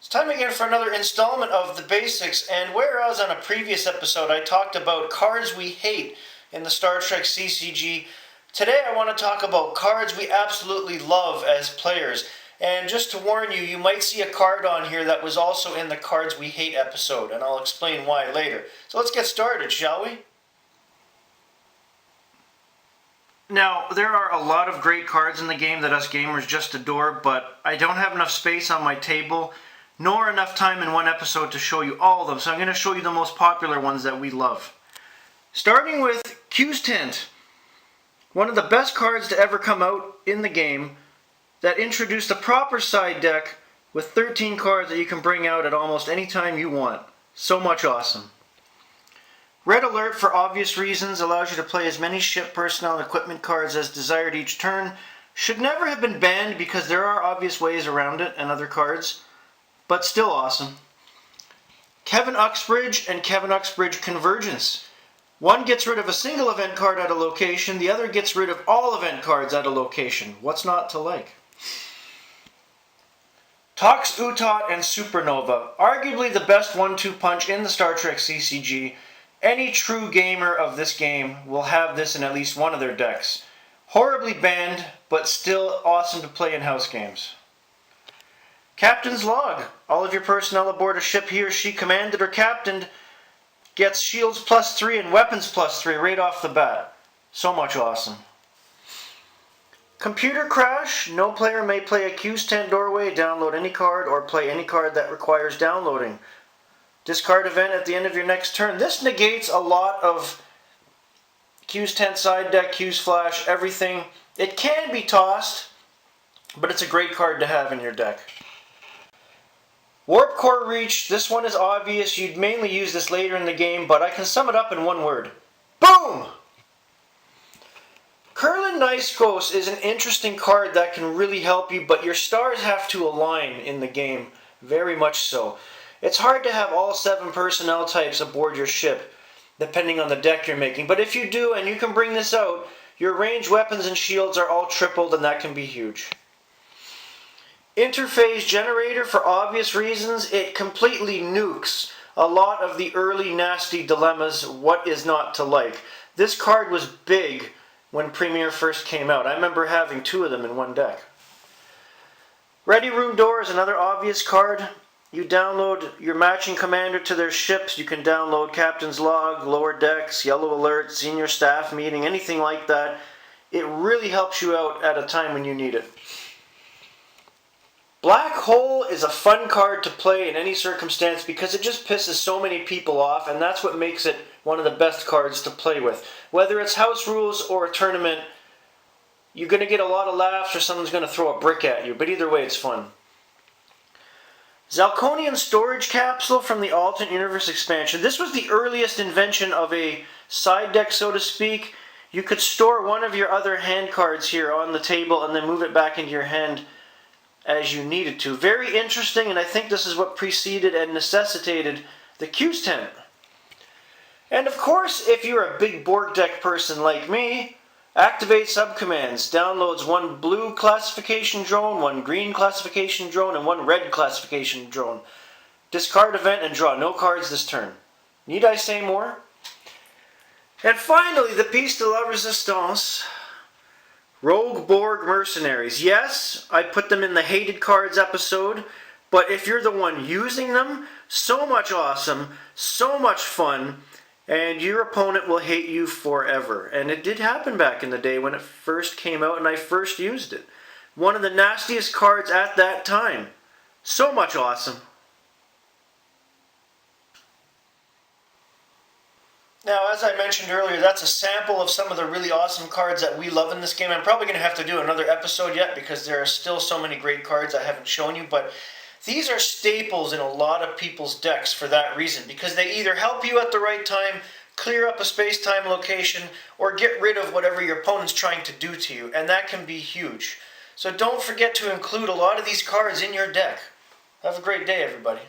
It's time again for another installment of The Basics, and whereas on a previous episode I talked about cards we hate in the Star Trek CCG, today I want to talk about cards we absolutely love as players. And just to warn you, you might see a card on here that was also in the Cards We Hate episode, and I'll explain why later. So let's get started, shall we? Now, there are a lot of great cards in the game that us gamers just adore, but I don't have enough space on my table nor enough time in one episode to show you all of them, so I'm going to show you the most popular ones that we love. Starting with Q's Tent, one of the best cards to ever come out in the game that introduced a proper side deck with 13 cards that you can bring out at almost any time you want. So much awesome. Red Alert, for obvious reasons, allows you to play as many ship, personnel, and equipment cards as desired each turn. Should never have been banned because there are obvious ways around it and other cards, but still awesome. Kevin Uxbridge and Kevin Uxbridge Convergence. One gets rid of a single event card at a location, the other gets rid of all event cards at a location. What's not to like? Tox Utot and Supernova. Arguably the best 1-2 punch in the Star Trek CCG. Any true gamer of this game will have this in at least one of their decks. Horribly banned, but still awesome to play in house games. Captain's Log. All of your personnel aboard a ship he or she commanded or captained gets shields +3 and weapons +3 right off the bat. So much awesome. Computer Crash. No player may play a Q's Tent doorway, download any card, or play any card that requires downloading. Discard event at the end of your next turn. This negates a lot of Q's Tent side deck, Q's Flash, everything. It can be tossed, but it's a great card to have in your deck. Warp Core Reach. This one is obvious. You'd mainly use this later in the game, but I can sum it up in one word. Boom! Kurlan Niskos is an interesting card that can really help you, but your stars have to align in the game. Very much so. It's hard to have all 7 personnel types aboard your ship, depending on the deck you're making. But if you do, and you can bring this out, your ranged weapons and shields are all tripled, and that can be huge. Interphase Generator, for obvious reasons, it completely nukes a lot of the early nasty dilemmas, what is not to like. This card was big when Premier first came out. I remember having 2 of them in one deck. Ready Room Door is another obvious card. You download your matching commander to their ships. You can download Captain's Log, Lower Decks, Yellow Alert, Senior Staff Meeting, anything like that. It really helps you out at a time when you need it. Black Hole is a fun card to play in any circumstance because it just pisses so many people off, and that's what makes it one of the best cards to play with. Whether it's house rules or a tournament, you're going to get a lot of laughs or someone's going to throw a brick at you, but either way it's fun. Zalconian Storage Capsule from the Alternate Universe expansion. This was the earliest invention of a side deck, so to speak. You could store one of your other hand cards here on the table and then move it back into your hand as you needed to. Very interesting, and I think this is what preceded and necessitated the Q's Tent. And of course, if you're a big Borg deck person like me, Activate Subcommands downloads 1 blue classification drone, 1 green classification drone, and 1 red classification drone. Discard event and draw no cards this turn. Need I say more? And finally, the piece de la resistance. Rogue Borg Mercenaries. Yes, I put them in the hated cards episode, but if you're the one using them, so much awesome, so much fun, and your opponent will hate you forever. And it did happen back in the day when it first came out and I first used it. One of the nastiest cards at that time. So much awesome. Now, as I mentioned earlier, that's a sample of some of the really awesome cards that we love in this game. I'm probably going to have to do another episode yet because there are still so many great cards I haven't shown you, but these are staples in a lot of people's decks for that reason, because they either help you at the right time, clear up a space-time location, or get rid of whatever your opponent's trying to do to you, and that can be huge. So don't forget to include a lot of these cards in your deck. Have a great day, everybody.